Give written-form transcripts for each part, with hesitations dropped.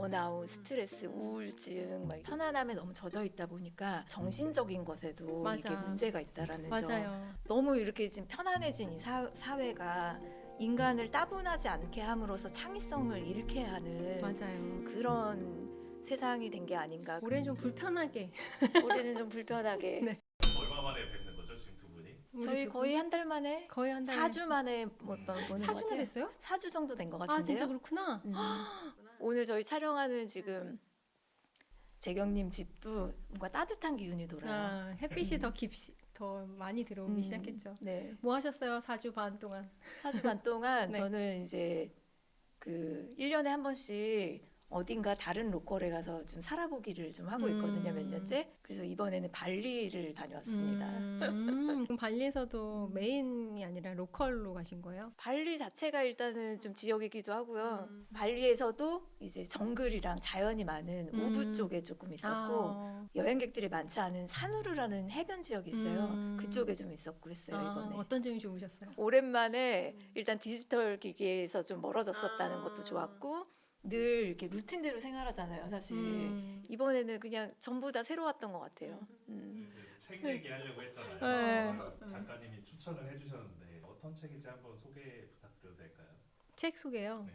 번아웃, 스트레스, 우울증, 막 편안함에 너무 젖어 있다 보니까 정신적인 것에도 맞아. 이게 문제가 있다라는 점. 맞아요. 너무 이렇게 지금 편안해진 이 사회가 인간을 따분하지 않게 함으로써 창의성을 잃게 하는 맞아요. 그런 세상이 된 게 아닌가. 올해 좀 불편하게. 올해는 좀 불편하게. 네. 얼마 만에 뵙는 거죠 지금 두 분이? 저희 거의 한 달 만에, 거의 한 달. 4주 만에 보는 것 4주나 같아요. 됐어요? 4주 정도 된 것 아 같은데요. 진짜 그렇구나. 오늘 저희 촬영하는 지금 재경님 집도 뭔가 따뜻한 기운이 돌아요. 아, 햇빛이 더 많이 들어오기 시작했죠. 네. 뭐 하셨어요? 4주 반 동안. 4주 반 동안 네. 저는 이제 그 1년에 한 번씩 어딘가 다른 로컬에 가서 좀 살아보기를 좀 하고 있거든요, 몇 년째. 그래서 이번에는 발리를 다녀왔습니다. 그럼 발리에서도 메인이 아니라 로컬로 가신 거예요? 발리 자체가 일단은 좀 지역이기도 하고요. 발리에서도 이제 정글이랑 자연이 많은 우부 쪽에 조금 있었고 여행객들이 많지 않은 사누르라는 해변 지역이 있어요. 그쪽에 좀 있었고 했어요, 이번에. 어떤 점이 좋으셨어요? 오랜만에 일단 디지털 기기에서 좀 멀어졌었다는 것도 좋았고 늘 이렇게 루틴대로 생활하잖아요, 사실. 이번에는 그냥 전부 다 새로웠던 것 같아요. 책 얘기하려고 했잖아요. 네. 작가님이 추천을 해주셨는데 어떤 책인지 한번 소개 부탁드려도 될까요? 책 소개요. 네.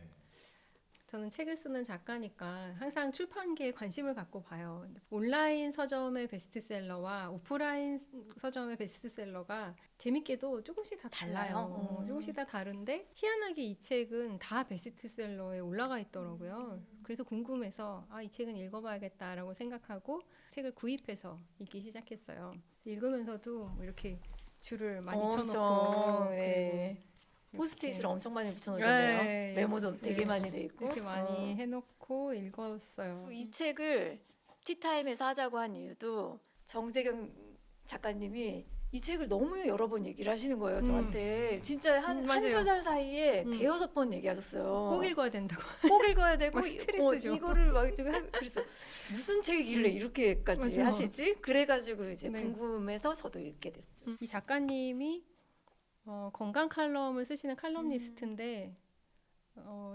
저는 책을 쓰는 작가니까 항상 출판계에 관심을 갖고 봐요. 온라인 서점의 베스트셀러와 오프라인 서점의 베스트셀러가 재밌게도 조금씩 다 달라요. 조금씩 다 다른데 희한하게 이 책은 다 베스트셀러에 올라가 있더라고요. 그래서 궁금해서 이 책은 읽어봐야겠다라고 생각하고 책을 구입해서 읽기 시작했어요. 읽으면서도 뭐 이렇게 줄을 많이 쳐놓고 네. 그리고 포스트잇을 엄청 많이 붙여놓으셨네요. 네. 메모도 되게 많이 돼 있고. 이렇게 많이 해놓고 읽었어요. 이 책을 티타임에서 하자고 한 이유도 정재경 작가님이 이 책을 너무 여러 번 얘기를 하시는 거예요, 저한테. 진짜 맞아요. 한두 달 사이에 대여섯 번 얘기하셨어요. 꼭 읽어야 된다고. 꼭 읽어야 되고 막 스트레스죠. 이거를 막 지금 그래서 무슨 책이길래 이렇게까지 맞아. 하시지? 그래가지고 이제 네. 궁금해서 저도 읽게 됐죠. 이 작가님이 건강 칼럼을 쓰시는 칼럼니스트인데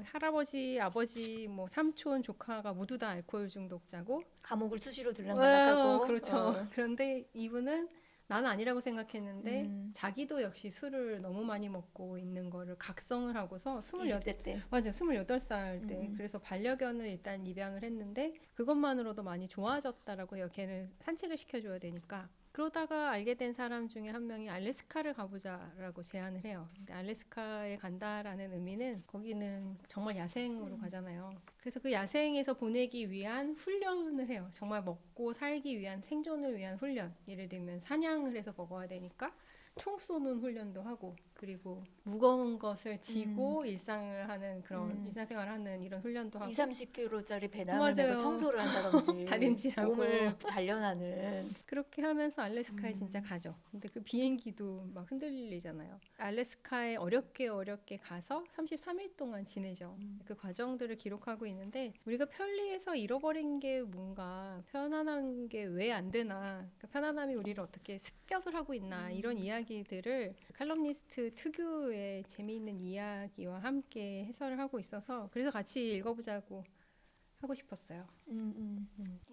할아버지, 아버지, 뭐 삼촌, 조카가 모두 다 알코올 중독자고 감옥을 수시로 들락날락하고. 그렇죠. 그런데 이분은 나는 아니라고 생각했는데 자기도 역시 술을 너무 많이 먹고 있는 거를 각성을 하고서 20대 때. 맞아요. 28살 때. 그래서 반려견을 일단 입양을 했는데 그것만으로도 많이 좋아졌다라고 해요. 걔를 산책을 시켜줘야 되니까. 그러다가 알게 된 사람 중에 한 명이 알래스카를 가보자라고 제안을 해요. 근데 알래스카에 간다라는 의미는 거기는 정말 야생으로 가잖아요. 그래서 그 야생에서 보내기 위한 훈련을 해요. 정말 먹고 살기 위한 생존을 위한 훈련. 예를 들면 사냥을 해서 먹어야 되니까 총 쏘는 훈련도 하고 그리고 무거운 것을 지고 일상을 하는 그런 일상생활을 하는 이런 훈련도 하고 30kg짜리 배낭을 맞아요. 메고 청소를 한다든지 다림질하고. 몸을 단련하는 그렇게 하면서 알래스카에 진짜 가죠. 근데 그 비행기도 막 흔들리잖아요. 알래스카에 어렵게 가서 33일 동안 지내죠. 그 과정들을 기록하고 있는데 우리가 편리해서 잃어버린 게 뭔가 편안한 게 왜 안 되나 그러니까 편안함이 우리를 어떻게 습격을 하고 있나 이런 이야기들을 칼럼니스트 특유의 재미있는 이야기와 함께 해설을 하고 있어서 그래서 같이 읽어보자고 하고 싶었어요.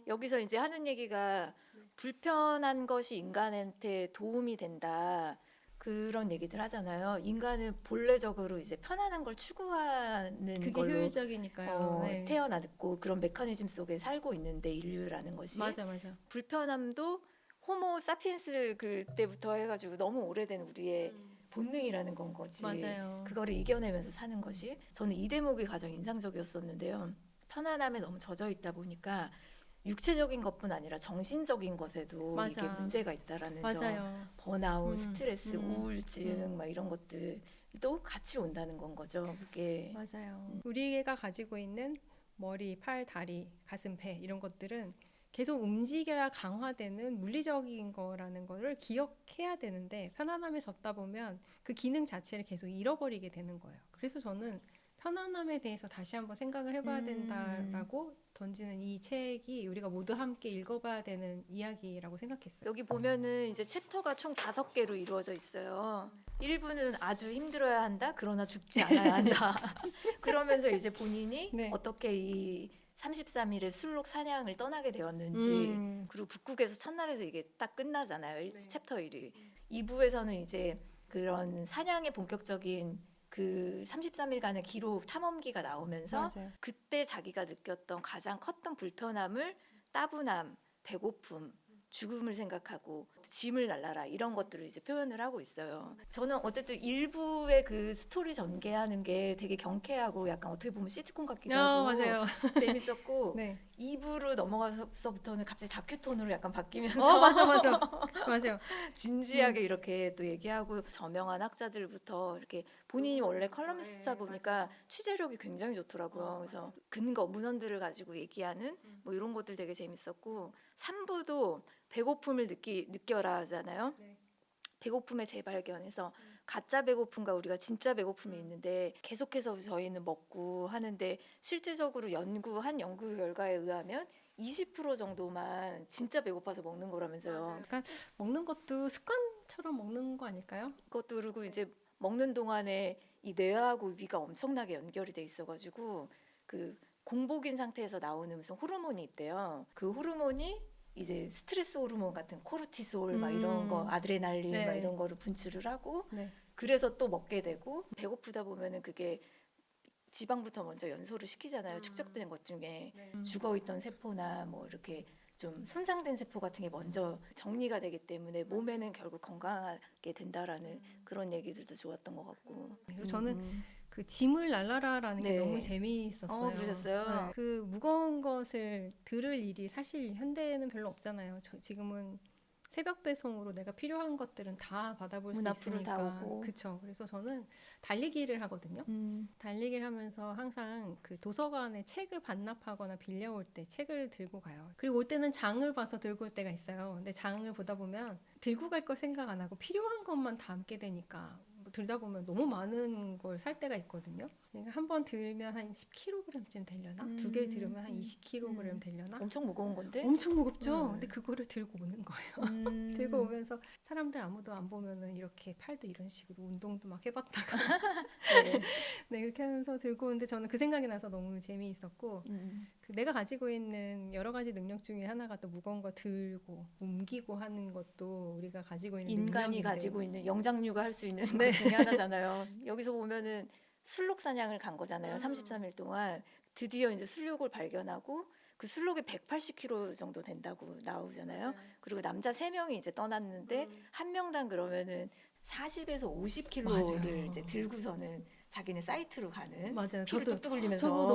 여기서 이제 하는 얘기가 불편한 것이 인간한테 도움이 된다. 그런 얘기들 하잖아요. 인간은 본래적으로 이제 편안한 걸 추구하는 그게 걸로 효율적이니까요. 네. 태어났고 그런 메커니즘 속에 살고 있는데 인류라는 것이 맞아. 불편함도 호모 사피엔스 그때부터 해가지고 너무 오래된 우리의 본능이라는 건 거지. 맞아요. 그거를 이겨내면서 사는 것이 저는 이 대목이 가장 인상적이었었는데요. 편안함에 너무 젖어 있다 보니까 육체적인 것뿐 아니라 정신적인 것에도 맞아. 이게 문제가 있다라는 점. 맞아요. 번아웃, 스트레스, 우울증 음. 막 이런 것들도 같이 온다는 건 거죠. 그게 맞아요. 우리가 가지고 있는 머리, 팔, 다리, 가슴, 배 이런 것들은 계속 움직여야 강화되는 물리적인 거라는 거를 기억해야 되는데 편안함에 젖다 보면 그 기능 자체를 계속 잃어버리게 되는 거예요. 그래서 저는 편안함에 대해서 다시 한번 생각을 해봐야 된다라고 던지는 이 책이 우리가 모두 함께 읽어봐야 되는 이야기라고 생각했어요. 여기 보면은 이제 챕터가 총 5개로 이루어져 있어요. 1부는 아주 힘들어야 한다. 그러나 죽지 않아야 한다. 그러면서 이제 본인이 네. 어떻게 이 33일에 술록 사냥을 떠나게 되었는지 그리고 북극에서 첫날에서 이게 딱 끝나잖아요. 네. 챕터 1이. 2부에서는 이제 그런 사냥의 본격적인 그 33일간의 기록 탐험기가 나오면서 맞아요. 그때 자기가 느꼈던 가장 컸던 불편함을 따분함, 배고픔, 죽음을 생각하고 짐을 날라라 이런 것들을 이제 표현을 하고 있어요. 저는 어쨌든 일부의 그 스토리 전개하는 게 되게 경쾌하고 약간 어떻게 보면 시트콤 같기도 하고 맞아요. 재밌었고 네. 2부로 넘어가서부터는 갑자기 다큐 톤으로 약간 바뀌면서 맞아. 맞아요. 진지하게 이렇게 또 얘기하고 저명한 학자들부터 이렇게 본인이 원래 컬럼니스트다 보니까 취재력이 굉장히 좋더라고요. 그래서 근거 문헌들을 가지고 얘기하는 뭐 이런 것들 되게 재밌었고 3부도 배고픔을 느껴라 하잖아요. 네. 배고픔의 재발견에서 가짜 배고픔과 우리가 진짜 배고픔이 있는데 계속해서 저희는 먹고 하는데 실질적으로 연구 결과에 의하면 20% 정도만 진짜 배고파서 먹는 거라면서요. 약간 먹는 것도 습관처럼 먹는 거 아닐까요? 그것도 그리고 이제 먹는 동안에 이 뇌하고 위가 엄청나게 연결이 돼 있어가지고 그 공복인 상태에서 나오는 무슨 호르몬이 있대요. 그 호르몬이 이제 스트레스 호르몬 같은 코르티솔 막 이런 거 아드레날린 네. 막 이런 거를 분출을 하고 네. 그래서 또 먹게 되고 배고프다 보면은 그게 지방부터 먼저 연소를 시키잖아요. 축적된 것 중에 죽어있던 세포나 뭐 이렇게 좀 손상된 세포 같은 게 먼저 정리가 되기 때문에 몸에는 결국 건강하게 된다라는 그런 얘기들도 좋았던 것 같고. 그리고 저는 그 짐을 날라라라는 게 네. 너무 재미있었어요. 그러셨어요? 네. 그 무거운 것을 들을 일이 사실 현대에는 별로 없잖아요. 지금은 새벽 배송으로 내가 필요한 것들은 다 받아볼 수 문 앞으로 있으니까. 다 오고. 그렇죠. 그래서 저는 달리기를 하거든요. 달리기를 하면서 항상 그 도서관에 책을 반납하거나 빌려올 때 책을 들고 가요. 그리고 올 때는 장을 봐서 들고 올 때가 있어요. 근데 장을 보다 보면 들고 갈 거 생각 안 하고 필요한 것만 담게 되니까 뭐 들다 보면 너무 많은 걸 살 때가 있거든요. 그러니까 한 번 들면 한 10kg쯤 되려나? 두 개 들으면 한 20kg 되려나? 엄청 무거운 건데? 엄청 무겁죠. 근데 그거를 들고 오는 거예요. 들고 음. 오면서 사람들 아무도 안 보면은 이렇게 팔도 이런 식으로 운동도 막 해봤다가 네. 네 그렇게 하면서 들고 오는데 저는 그 생각이 나서 너무 재미있었고 그 내가 가지고 있는 여러 가지 능력 중에 하나가 또 무거운 거 들고 옮기고 하는 것도 우리가 가지고 있는 인간이 능력인데 가지고 있는 영장류가 할 수 있는 네. 것 중에 하나잖아요. 여기서 보면은 술록 사냥을 간 거잖아요. 33일 동안 드디어 이제 술록을 발견하고 그 술록이 180kg 정도 된다고 나오잖아요. 그리고 남자 3명이 이제 떠났는데 한 명당 그러면은 40에서 50kg를 맞아요. 이제 들고서는 자기네 사이트로 가는 맞아요. 피를 저도 뚝뚝 흘리면서 저거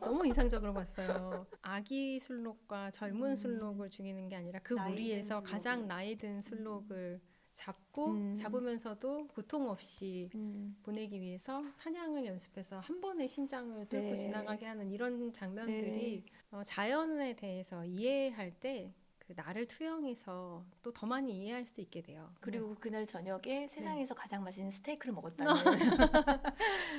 너무 인상적으로 봤어요. 아기 술록과 젊은 술록을 죽이는 게 아니라 그 나이 든 무리에서 술록을. 가장 나이 든 술록을 잡고 잡으면서도 고통 없이 보내기 위해서 사냥을 연습해서 한 번에 심장을 뚫고 네. 지나가게 하는 이런 장면들이 자연에 대해서 이해할 때 그 나를 투영해서 또 더 많이 이해할 수 있게 돼요. 그리고 그날 저녁에 세상에서 가장 맛있는 스테이크를 먹었다는.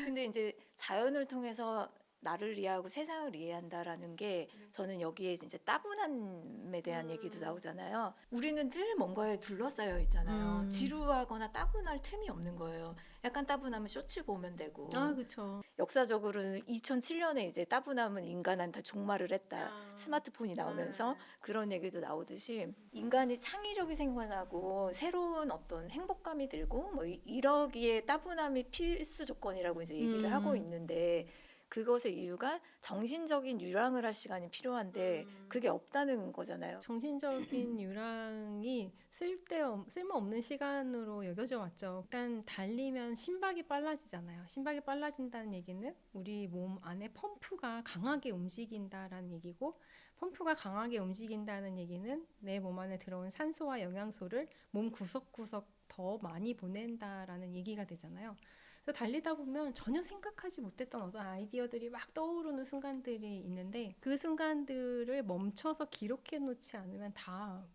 근데 이제 자연을 통해서 나를 이해하고 세상을 이해한다라는 게 저는 여기에 이제 따분함에 대한 얘기도 나오잖아요. 우리는 늘 뭔가에 둘러싸여 있잖아요. 지루하거나 따분할 틈이 없는 거예요. 약간 따분하면 쇼츠 보면 되고. 그렇죠. 역사적으로는 2007년에 이제 따분함은 인간한테 종말을 했다. 스마트폰이 나오면서 그런 얘기도 나오듯이 인간이 창의력이 생겨나고 새로운 어떤 행복감이 들고 뭐 이러기에 따분함이 필수 조건이라고 이제 얘기를 하고 있는데 그것의 이유가 정신적인 유랑을 할 시간이 필요한데 그게 없다는 거잖아요. 정신적인 유랑이 쓸모없는 시간으로 여겨져 왔죠. 일단 달리면 심박이 빨라지잖아요. 심박이 빨라진다는 얘기는 우리 몸 안에 펌프가 강하게 움직인다라는 얘기고 펌프가 강하게 움직인다는 얘기는 내 몸 안에 들어온 산소와 영양소를 몸 구석구석 더 많이 보낸다라는 얘기가 되잖아요. 그래서 달리다 보면 전혀 생각하지 못했던 어떤 아이디어들이 막 떠오르는 순간들이 있는데 그 순간들을 멈춰서 기록해 놓지 않으면 다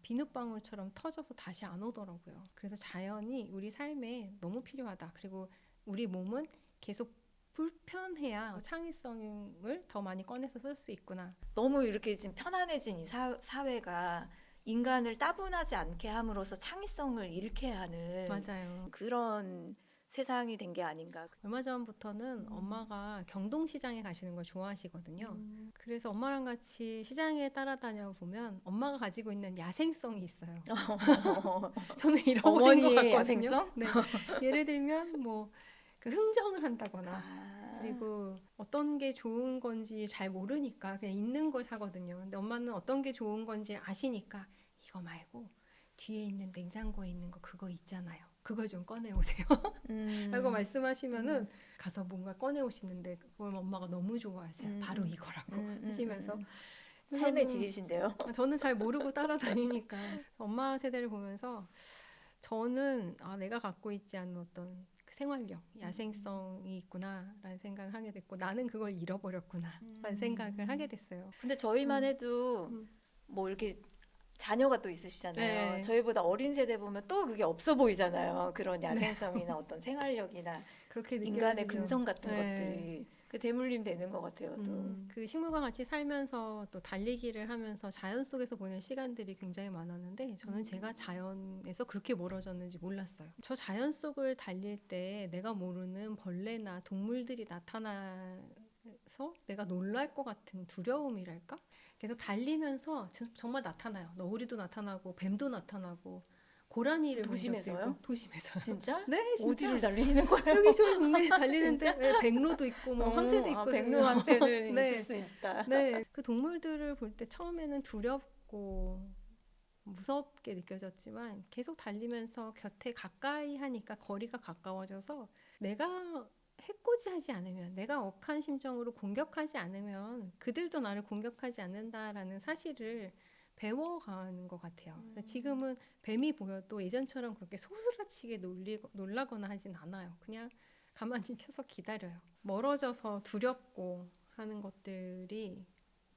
비눗방울처럼 터져서 다시 안 오더라고요. 그래서 자연이 우리 삶에 너무 필요하다. 그리고 우리 몸은 계속 불편해야 창의성을 더 많이 꺼내서 쓸 수 있구나. 너무 이렇게 지금 편안해진 이 사회가 인간을 따분하지 않게 함으로써 창의성을 잃게 하는 맞아요. 그런 세상이 된 게 아닌가. 얼마 전부터는 엄마가 경동시장에 가시는 걸 좋아하시거든요. 그래서 엄마랑 같이 시장에 따라다녀 보면 엄마가 가지고 있는 야생성이 있어요. 저는 잃어버린 것 어머니의 같거든요. 야생성? 네. 예를 들면 뭐 그 흥정을 한다거나 그리고 어떤 게 좋은 건지 잘 모르니까 그냥 있는 걸 사거든요. 근데 엄마는 어떤 게 좋은 건지 아시니까 이거 말고 뒤에 있는 냉장고에 있는 거 그거 있잖아요. 그걸 좀 꺼내 오세요. 라고 말씀하시면은 가서 뭔가 꺼내 오시는데 그걸 엄마가 너무 좋아하세요. 바로 이거라고 하시면서 삶의 질이신데요. 저는 잘 모르고 따라다니니까 엄마 세대를 보면서 저는 내가 갖고 있지 않은 어떤 그 생활력, 야생성이 있구나라는 생각을 하게 됐고 나는 그걸 잃어버렸구나라는 생각을 하게 됐어요. 근데 저희만 해도 뭐 이렇게 자녀가 또 있으시잖아요. 네. 저희보다 어린 세대 보면 또 그게 없어 보이잖아요. 그런 야생성이나 어떤 생활력이나 그렇게 인간의 느껴지죠. 근성 같은 네. 것들이 그 대물림 되는 것 같아요. 또. 그 식물과 같이 살면서 또 달리기를 하면서 자연 속에서 보낸 시간들이 굉장히 많았는데 저는 제가 자연에서 그렇게 멀어졌는지 몰랐어요. 저 자연 속을 달릴 때 내가 모르는 벌레나 동물들이 나타나서 내가 놀랄 것 같은 두려움이랄까? 계속 달리면서 정말 나타나요. 너구리도 나타나고 뱀도 나타나고 고라니를 본 적도 도심에서요? 있고. 도심에서. 진짜? 네, 진짜. 어디를 달리시는 거예요? 여기 저희 동네에 달리는데 네, 백로도 있고 뭐 황새도 있고 백로 황새는 네. 있을 수 있다. 네, 그 동물들을 볼 때 처음에는 두렵고 무섭게 느껴졌지만 계속 달리면서 곁에 가까이 하니까 거리가 가까워져서 내가 해코지하지 않으면 내가 억한 심정으로 공격하지 않으면 그들도 나를 공격하지 않는다라는 사실을 배워가는 것 같아요. 그러니까 지금은 뱀이 보여도 예전처럼 그렇게 소스라치게 놀라거나 하진 않아요. 그냥 가만히 계속 기다려요. 멀어져서 두렵고 하는 것들이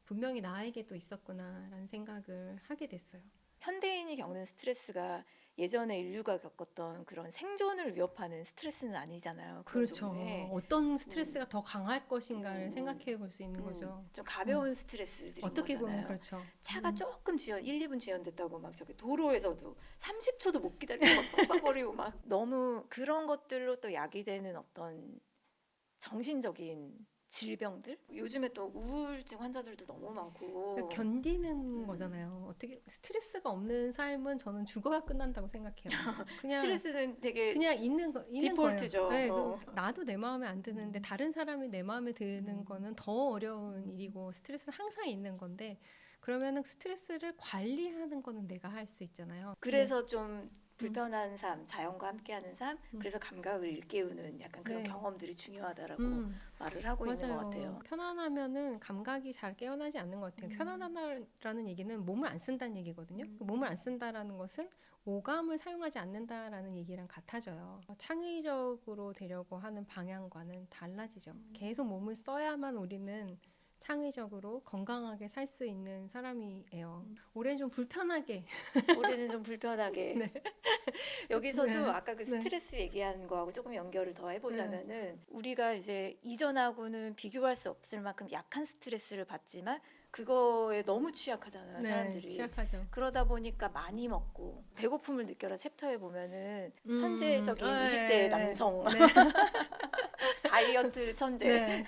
분명히 나에게도 있었구나라는 생각을 하게 됐어요. 현대인이 겪는 스트레스가 예전에 인류가 겪었던 그런 생존을 위협하는 스트레스는 아니잖아요. 그런 그렇죠. 종류의. 어떤 스트레스가 더 강할 것인가를 생각해 볼 수 있는 거죠. 좀 가벼운 스트레스들인 어떻게 거잖아요. 보면 그렇죠. 차가 조금 1, 2분 지연됐다고 막 저기 도로에서도 30초도 못 기다리고 막 빡빡거리고 막 너무 그런 것들로 또 야기되는 어떤 정신적인 질병들? 요즘에 또 우울증 환자들도 너무 많고 그러니까 견디는 거잖아요. 어떻게 스트레스가 없는 삶은 저는 죽어야 끝난다고 생각해요. 그냥 스트레스는 되게 그냥 있는 디폴트죠. 거예요. 네, 나도 내 마음에 안 드는데 다른 사람이 내 마음에 드는 거는 더 어려운 일이고 스트레스는 항상 있는 건데 그러면은 스트레스를 관리하는 거는 내가 할 수 있잖아요. 그래서 좀 불편한 삶, 자연과 함께하는 삶, 그래서 감각을 일깨우는 약간 그런 네. 경험들이 중요하다라고 말을 하고 맞아요. 있는 것 같아요. 편안하면은 감각이 잘 깨어나지 않는 것 같아요. 편안하다라는 얘기는 몸을 안 쓴다는 얘기거든요. 몸을 안 쓴다라는 것은 오감을 사용하지 않는다라는 얘기랑 같아져요. 창의적으로 되려고 하는 방향과는 달라지죠. 계속 몸을 써야만 우리는 창의적으로 건강하게 살 수 있는 사람이에요. 올해는 좀 불편하게 올해는 좀 불편하게. 네. 여기서도 네. 아까 그 스트레스 얘기한 거하고 조금 연결을 더 해보자면은 우리가 이제 이전하고는 비교할 수 없을 만큼 약한 스트레스를 받지만 그거에 너무 취약하잖아요, 사람들이. 취약하죠. 그러다 보니까 많이 먹고 배고픔을 느껴라 챕터에 보면은 천재적인 아, 20대 네. 남성 네. 다이어트 천재 네.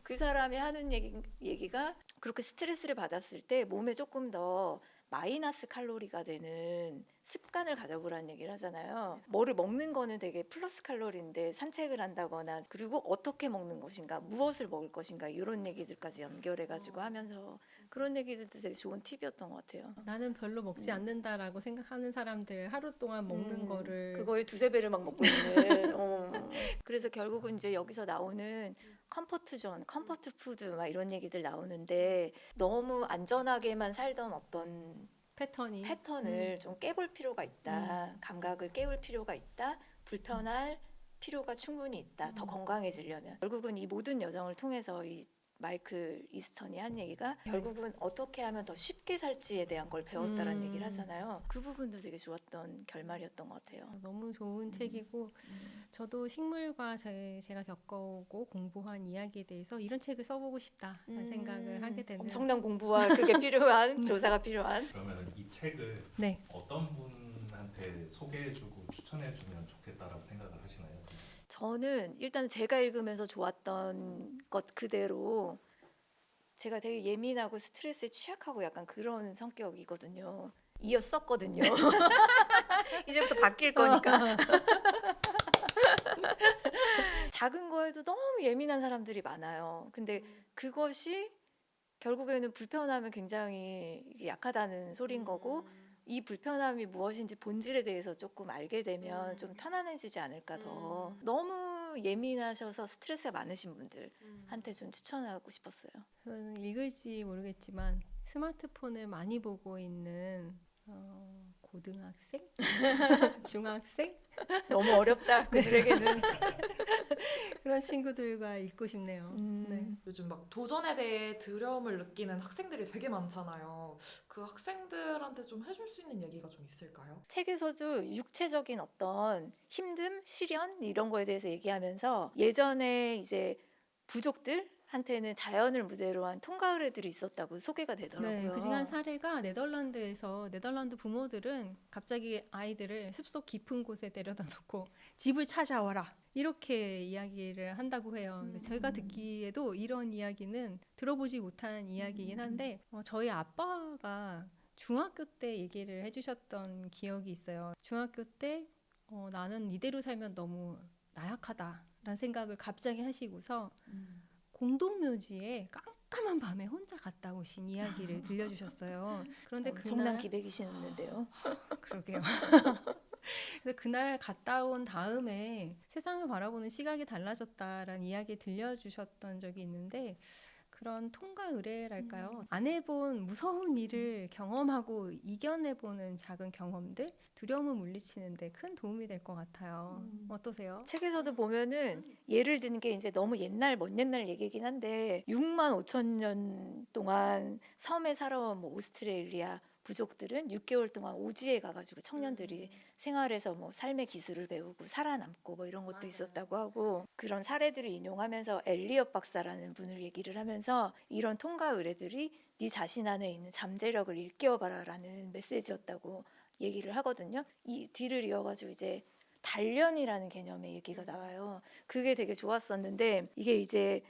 그 사람이 하는 얘기가 그렇게 스트레스를 받았을 때 몸에 조금 더 마이너스 칼로리가 되는 습관을 가져보라는 얘기를 하잖아요. 뭐를 먹는 거는 되게 플러스 칼로리인데 산책을 한다거나 그리고 어떻게 먹는 것인가, 무엇을 먹을 것인가 이런 얘기들까지 연결해가지고 하면서 그런 얘기들도 되게 좋은 팁이었던 것 같아요. 나는 별로 먹지 않는다라고 생각하는 사람들 하루 동안 먹는 거를 그거에 두세 배를 막 먹고 있는. 그래서 결국은 이제 여기서 나오는 컴포트 존, 컴포트 푸드 막 이런 얘기들 나오는데 너무 안전하게만 살던 어떤 패턴을 좀 깨볼 필요가 있다. 감각을 깨울 필요가 있다. 불편할 필요가 충분히 있다. 더 건강해지려면. 결국은 이 모든 여정을 통해서 이 마이클 이스턴이 한 얘기가 결국은 어떻게 하면 더 쉽게 살지에 대한 걸 배웠다라는 얘기를 하잖아요. 그 부분도 되게 좋았던 결말이었던 것 같아요. 너무 좋은 책이고 저도 식물과 제가 겪어오고 공부한 이야기에 대해서 이런 책을 써보고 싶다라는 생각을 하게 되는 엄청난 공부와 그게 필요한 조사가 필요한. 그러면 이 책을 네. 어떤 분한테 소개해주고 추천해주면 좋겠다라고 생각을 하시나요? 저는 일단 제가 읽으면서 좋았던 것 그대로 제가 되게 예민하고 스트레스에 취약하고 약간 그런 성격이거든요. 이었었거든요. 이제부터 바뀔 거니까. 작은 거에도 너무 예민한 사람들이 많아요. 근데 그것이 결국에는 불편하면 굉장히 이게 약하다는 소린 거고 이 불편함이 무엇인지 본질에 대해서 조금 알게 되면 좀 편안해지지 않을까 더. 너무 예민하셔서 스트레스가 많으신 분들한테 좀 추천하고 싶었어요. 저는 읽을지 모르겠지만 스마트폰을 많이 보고 있는 고등학생? 중학생? 너무 어렵다 그들에게는. 그런 친구들과 읽고 싶네요. 네. 요즘 막 도전에 대해 두려움을 느끼는 학생들이 되게 많잖아요. 그 학생들한테 좀 해줄 수 있는 얘기가 좀 있을까요? 책에서도 육체적인 어떤 힘듦, 시련 이런 거에 대해서 얘기하면서 예전에 이제 부족들한테는 자연을 무대로 한 통가 의례들이 있었다고 소개가 되더라고요. 네, 그중에 한 사례가 네덜란드에서 네덜란드 부모들은 갑자기 아이들을 숲속 깊은 곳에 데려다 놓고 집을 찾아와라 이렇게 이야기를 한다고 해요. 근데 저희가 듣기에도 이런 이야기는 들어보지 못한 이야기이긴 한데 저희 아빠가 중학교 때 얘기를 해주셨던 기억이 있어요. 중학교 때 나는 이대로 살면 너무 나약하다라는 생각을 갑자기 하시고서 공동묘지에 깜깜한 밤에 혼자 갔다 오신 이야기를 들려주셨어요. 그런데 엄청난 그날 기백이시는데요. 그러게요. 그래서 그날 갔다 온 다음에 세상을 바라보는 시각이 달라졌다라는 이야기 들려주셨던 적이 있는데 그런 통과 의례랄까요? 안 해본 무서운 일을 경험하고 이겨내보는 작은 경험들 두려움을 물리치는데 큰 도움이 될 것 같아요. 어떠세요? 책에서도 보면은 예를 드는 게 이제 너무 옛날 먼 옛날 얘기긴 한데 6만 5천 년 동안 섬에 살아온 뭐 오스트레일리아 부족들은 6개월 동안 오지에 가가지고 청년들이 생활해서 뭐 삶의 기술을 배우고 살아남고 뭐 이런 것도 있었다고 하고 그런 사례들을 인용하면서 엘리엇 박사라는 분을 얘기를 하면서 이런 통과 의례들이 네 자신 안에 있는 잠재력을 일깨워봐라라는 메시지였다고 얘기를 하거든요. 이 뒤를 이어가지고 이제 단련이라는 개념의 얘기가 나와요. 그게 되게 좋았었는데 이게 이제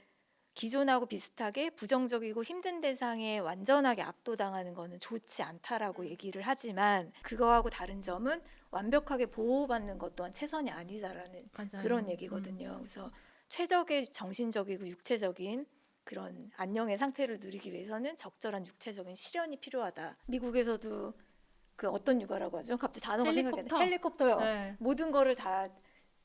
기존하고 비슷하게 부정적이고 힘든 대상에 완전하게 압도당하는 거는 좋지 않다라고 얘기를 하지만 그거하고 다른 점은 완벽하게 보호받는 것 또한 최선이 아니다라는 맞아요. 그런 얘기거든요. 그래서 최적의 정신적이고 육체적인 그런 안녕의 상태를 누리기 위해서는 적절한 육체적인 실현이 필요하다. 미국에서도 그 어떤 육아라고 하죠? 갑자기 단어가 생각이 안 나. 헬리콥터요. 네. 모든 거를 다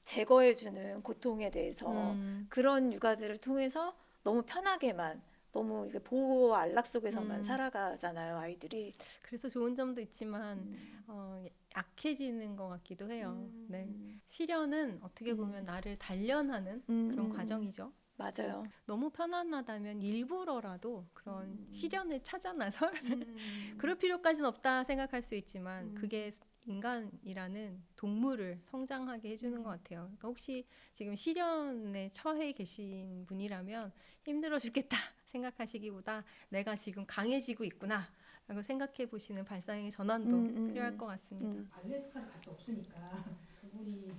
제거해주는 고통에 대해서 음. 그런 육아들을 통해서 너무 편하게만 너무 이게 보호와 안락 속에서만 살아가잖아요 아이들이. 그래서 좋은 점도 있지만 약해지는 것 같기도 해요. 네. 시련은 어떻게 보면 나를 단련하는 그런 과정이죠. 맞아요. 너무 편안하다면 일부러라도 그런 시련을 찾아 나설 그럴 필요까지는 없다 생각할 수 있지만 그게 인간이라는 동물을 성장하게 해주는 것 같아요. 그러니까 혹시 지금 시련에 처해 계신 분이라면 힘들어 죽겠다 생각하시기보다 내가 지금 강해지고 있구나 라고 생각해 보시는 발상의 전환도 필요할 것 같습니다. 알래스카를 갈 수 없으니까 두 분이 뭐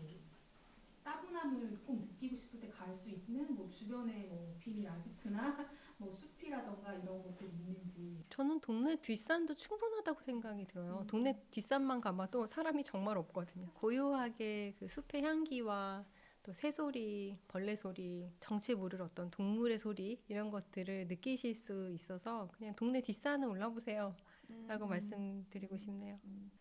따분함을 꼭 느끼고 싶을 때 갈 수 있는 뭐 주변에 뭐 비밀 아지트나 뭐 숲이라던가 이런 것들이 있는지. 저는 동네 뒷산도 충분하다고 생각이 들어요. 동네 뒷산만 가봐도 사람이 정말 없거든요. 고요하게 그 숲의 향기와 또 새소리, 벌레 소리, 정체 모를 어떤 동물의 소리 이런 것들을 느끼실 수 있어서 그냥 동네 뒷산을 올라보세요 라고 말씀드리고 싶네요.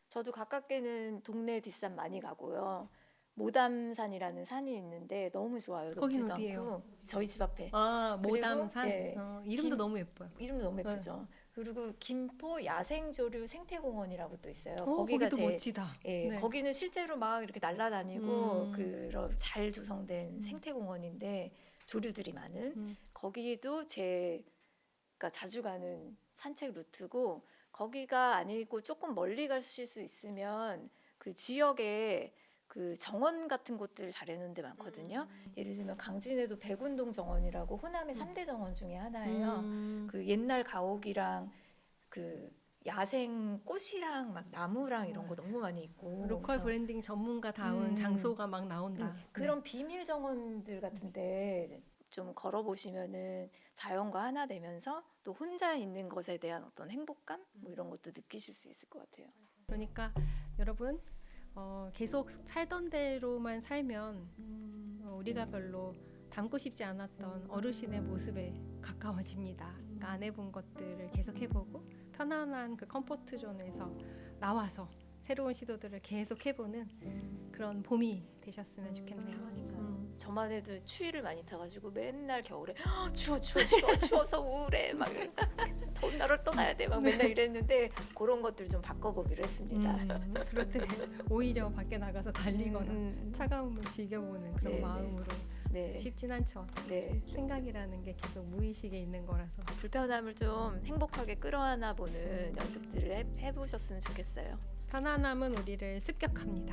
저도 가깝게는 동네 뒷산 많이 가고요. 모담산이라는 산이 있는데 너무 좋아요. 거긴 높지도 어디예요? 않고 저희 집 앞에. 아, 그리고, 모담산. 예, 이름도 김- 너무 예뻐요. 이름도 너무 예쁘죠. 그리고 김포 야생조류 생태공원이라고 또 있어요. 거기도 제일 멋지다. 예, 네. 거기는 실제로 막 이렇게 날아다니고 그런 잘 조성된 생태공원인데 조류들이 많은 거기도 제가 자주 가는 산책 루트고 거기가 아니고 조금 멀리 가실 수 있으면 그 지역에 그 정원 같은 곳들 잘 해놓은 데 많거든요. 예를 들면 강진에도 백운동 정원이라고 호남의 3대 정원 중에 하나예요. 그 옛날 가옥이랑 그 야생 꽃이랑 막 나무랑 이런 거 너무 많이 있고 로컬 그래서 브랜딩 전문가다운 장소가 막 나온다. 그런 비밀 정원들 같은데 좀 걸어보시면은 자연과 하나 되면서 또 혼자 있는 것에 대한 어떤 행복감 뭐 이런 것도 느끼실 수 있을 것 같아요. 그러니까 여러분 계속 살던 대로만 살면 우리가 별로 닮고 싶지 않았던 어르신의 모습에 가까워집니다. 그러니까 안 해본 것들을 계속 해보고 편안한 그 컴포트 존에서 나와서 새로운 시도들을 계속 해보는 그런 봄이 되셨으면 좋겠네요. 저만 해도 추위를 많이 타가지고 맨날 겨울에 추워 추워서 우울해 막 더운 나라를 떠나야 돼 막 맨날 이랬는데 그런 것들 좀 바꿔보기로 했습니다. 그럴 때 오히려 밖에 나가서 달리거나 차가운 물 즐겨보는 그런 네, 마음으로 네, 쉽진 않죠. 네. 생각이라는 게 계속 무의식에 있는 거라서. 불편함을 좀 행복하게 끌어안아 보는 연습들을 해보셨으면 좋겠어요. 편안함은 우리를 습격합니다.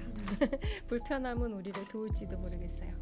불편함은 우리를 도울지도 모르겠어요.